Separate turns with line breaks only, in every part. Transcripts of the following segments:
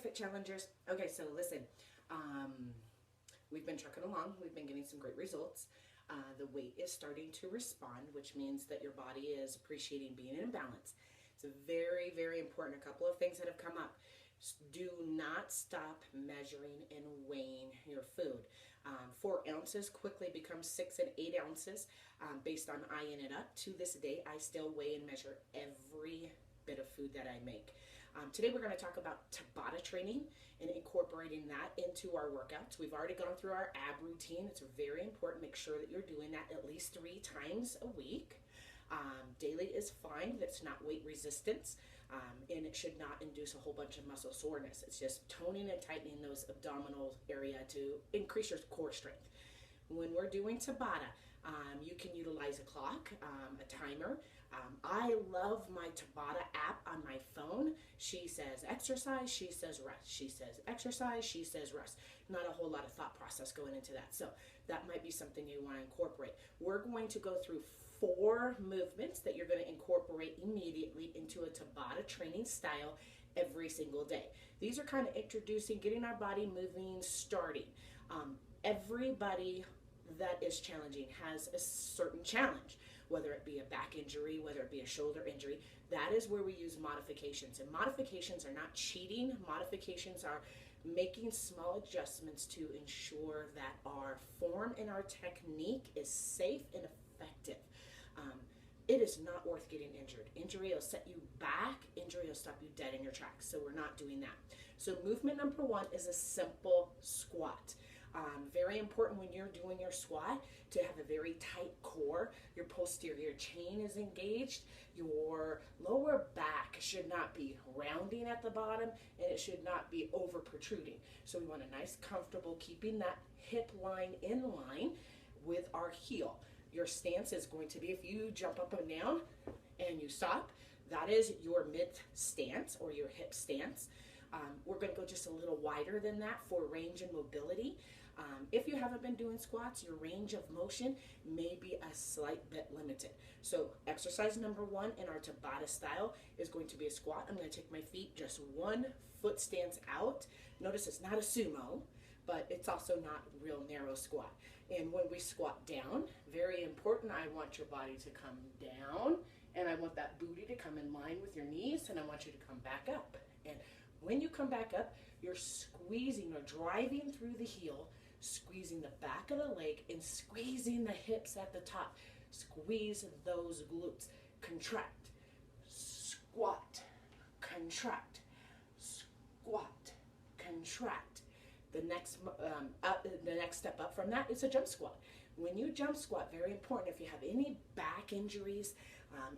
Fit Challengers. Okay, so listen, we've been trucking along. We've been getting some great results. The weight is starting to respond, which means that your body is appreciating being in balance. It's very, very important. A couple of things that have come up. Do not stop measuring and weighing your food. 4 ounces quickly becomes 6 and 8 ounces based on eyeing it up. To this day, I still weigh and measure every bit of food that I make. Today we're going to talk about Tabata training and incorporating that into our workouts. We've already gone through our ab routine. It's very important. Make sure that you're doing that at least 3 times a week. Daily is fine. That's not weight resistance, and it should not induce a whole bunch of muscle soreness. It's just toning and tightening those abdominal area to increase your core strength. When we're doing Tabata, you can utilize a clock, a timer. I love my Tabata app on my phone. She says exercise, she says rest. She says exercise, she says rest. Not a whole lot of thought process going into that. So that might be something you want to incorporate. We're going to go through 4 movements that you're going to incorporate immediately into a Tabata training style every single day. These are kind of introducing, getting our body moving, starting. Everybody that is challenging has a certain challenge, whether it be a back injury, whether it be a shoulder injury. That is where we use modifications. And modifications are not cheating. Modifications are making small adjustments to ensure that our form and our technique is safe and effective. It is not worth getting injured. Injury will set you back. Injury will stop you dead in your tracks. So we're not doing that. So movement number 1 is a simple squat. Very important when you're doing your squat to have a very tight core. Your posterior chain is engaged. Your lower back should not be rounding at the bottom, and it should not be over protruding. So we want a nice, comfortable, keeping that hip line in line with our heel. Your stance is going to be, if you jump up and down and you stop, that is your mid stance or your hip stance. We're going to go just a little wider than that for range and mobility. If you haven't been doing squats, your range of motion may be a slight bit limited. So exercise number 1 in our Tabata style is going to be a squat. I'm going to take my feet just 1 foot stance out. Notice it's not a sumo, but it's also not a real narrow squat. And when we squat down, very important, I want your body to come down, and I want that booty to come in line with your knees, and I want you to come back up. And when you come back up, you're squeezing or driving through the heel, squeezing the back of the leg, and squeezing the hips at the top. Squeeze those glutes. Contract, squat, contract, squat, contract. The next step up from that is a jump squat. When you jump squat, very important, if you have any back injuries,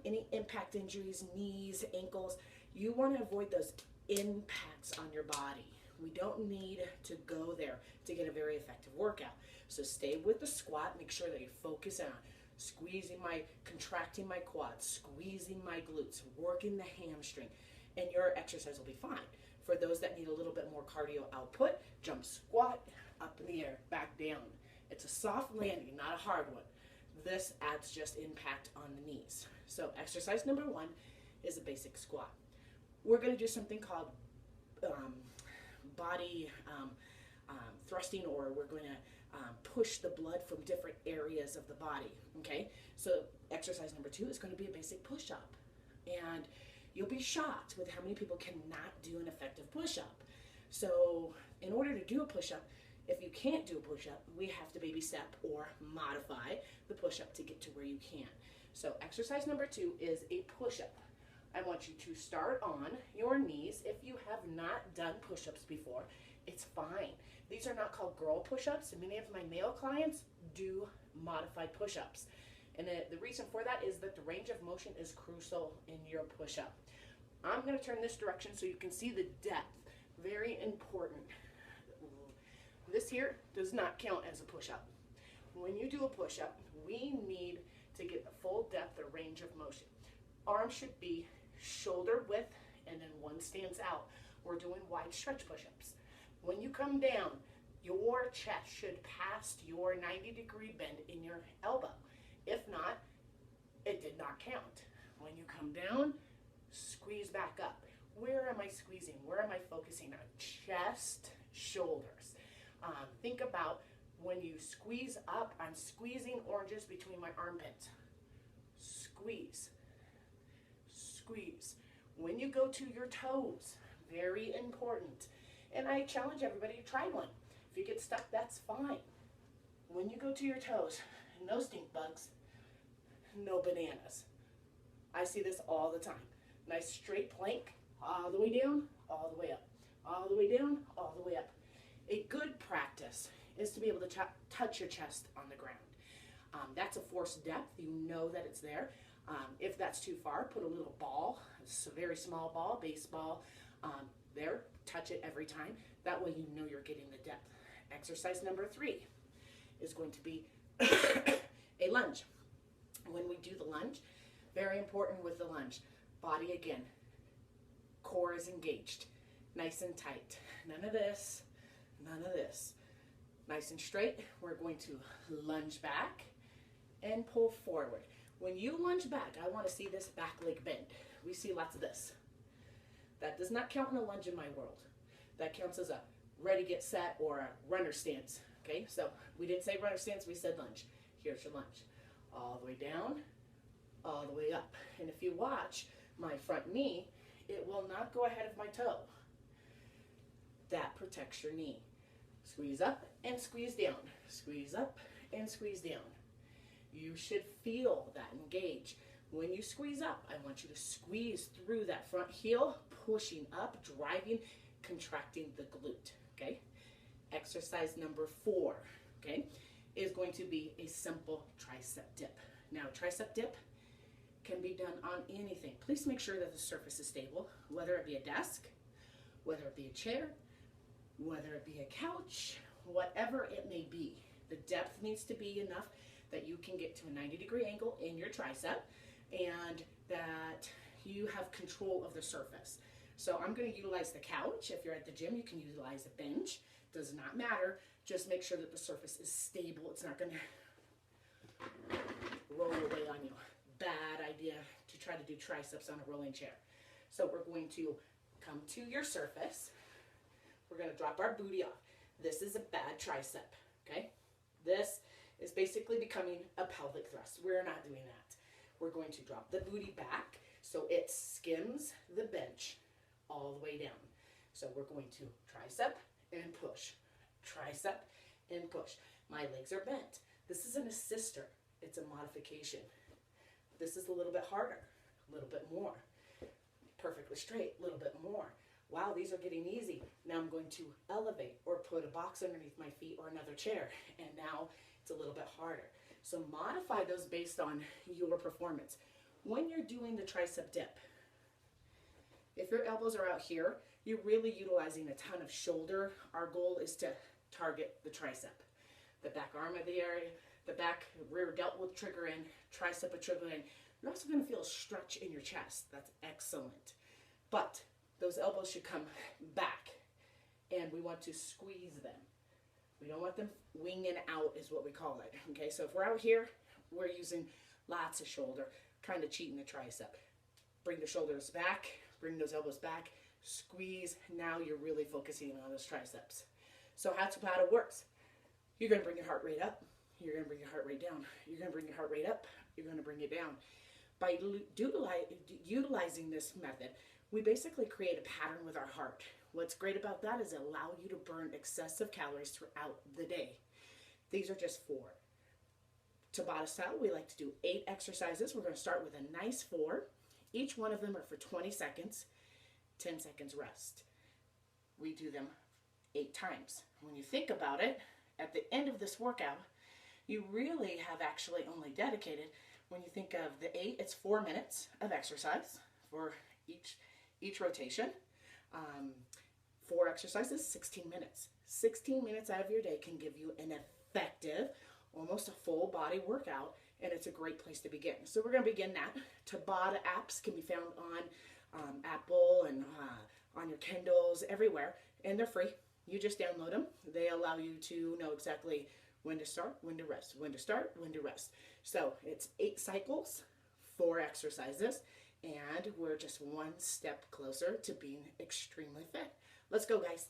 any impact injuries, knees, ankles, you want to avoid those impacts on your body. We don't need to go there to get a very effective workout. So stay with the squat. Make sure that you focus on contracting my quads, squeezing my glutes, working the hamstring, and your exercise will be fine. For those that need a little bit more cardio output, jump squat, up in the air, back down. It's a soft landing, not a hard one. This adds just impact on the knees. So exercise number 1 is a basic squat. We're going to do something called body thrusting, or we're going to push the blood from different areas of the body. Okay, so exercise number 2 is going to be a basic push-up, and you'll be shocked with how many people cannot do an effective push-up. So in order to do a push-up, if you can't do a push-up, we have to baby step or modify the push-up to get to where you can. So exercise number 2 is a push-up. I want you to start on your knees. If you have not done push-ups before, it's fine. These are not called girl push-ups, and many of my male clients do modified push-ups. And the reason for that is that the range of motion is crucial in your push-up. I'm going to turn this direction so you can see the depth. Very important. This here does not count as a push-up. When you do a push-up, we need to get the full depth or range of motion. Arms should be shoulder width, and then 1 stance out. We're doing wide stretch push-ups. When you come down, your chest should pass your 90-degree bend in your elbow. If not, it did not count. When you come down, squeeze back up. Where am I squeezing? Where am I focusing on? chest, shoulders. Think about when you squeeze up, I'm squeezing oranges between my armpits. Squeeze, squeeze. When you go to your toes, very important. And I challenge everybody to try one. If you get stuck, that's fine. When you go to your toes, no stink bugs, no bananas. I see this all the time. Nice straight plank, all the way down, all the way up, all the way down, all the way up. A good practice is to be able to touch your chest on the ground. That's a forced depth. You know that it's there. If that's too far, put a little ball, a very small ball, baseball, there. Touch it every time. That way you know you're getting the depth. Exercise number 3 is going to be a lunge. When we do the lunge, very important with the lunge, body again, core is engaged, nice and tight. None of this, none of this. Nice and straight. We're going to lunge back and pull forward. When you lunge back, I want to see this back leg bend. We see lots of this. That does not count in a lunge in my world. That counts as a ready, get set, or a runner stance. Okay, so we didn't say runner stance, we said lunge. Here's your lunge. All the way down, all the way up. And if you watch my front knee, it will not go ahead of my toe. That protects your knee. Squeeze up and squeeze down. Squeeze up and squeeze down. You should feel that engage. When you squeeze up, I want you to squeeze through that front heel, pushing up, driving, contracting the glute, okay? Exercise number 4, okay, is going to be a simple tricep dip. Now, tricep dip can be done on anything. Please make sure that the surface is stable, whether it be a desk, whether it be a chair, whether it be a couch, whatever it may be. The depth needs to be enough that you can get to a 90-degree angle in your tricep and that you have control of the surface. So I'm going to utilize the couch. If you're at the gym, you can utilize a bench. Does not matter. Just make sure that the surface is stable. It's not going to roll away on you. Bad idea to try to do triceps on a rolling chair. So we're going to come to your surface. We're going to drop our booty off. This is a bad tricep, okay? This is basically becoming a pelvic thrust. We're not doing that. We're going to drop the booty back so it skims the bench all the way down. So we're going to tricep and push, tricep and push. My legs are bent. This is an assister. It's a modification. This is a little bit harder, a little bit more. Perfectly straight, a little bit more. Wow, these are getting easy. Now I'm going to elevate or put a box underneath my feet or another chair. And now it's a little bit harder. So modify those based on your performance. When you're doing the tricep dip, if your elbows are out here, you're really utilizing a ton of shoulder. Our goal is to target the tricep. The back arm of the area, the back rear delt will trigger in, tricep will trigger in. You're also going to feel a stretch in your chest. That's excellent. But those elbows should come back, and we want to squeeze them. We don't want them winging out is what we call it. Okay, so if we're out here, we're using lots of shoulder, kind of cheating the tricep. Bring the shoulders back, bring those elbows back, squeeze. Now you're really focusing on those triceps. So how it works. You're going to bring your heart rate up. You're going to bring your heart rate down. You're going to bring your heart rate up. You're going to bring it down. By utilizing this method, we basically create a pattern with our heart. What's great about that is it allows you to burn excessive calories throughout the day. These are just 4. Tabata style, we like to do 8 exercises. We're going to start with a nice 4. Each one of them are for 20 seconds, 10 seconds rest. We do them 8 times. When you think about it, at the end of this workout, you really have actually only dedicated, when you think of the 8, it's 4 minutes of exercise for each rotation. 4 exercises, 16 minutes. 16 minutes out of your day can give you an effective, almost a full body workout, and it's a great place to begin. So we're going to begin that. Tabata apps can be found on Apple and on your Kindles, everywhere, and they're free. You just download them. They allow you to know exactly when to start, when to rest, when to start, when to rest. So it's 8 cycles, 4 exercises, and we're just one step closer to being extremely fit. Let's go, guys.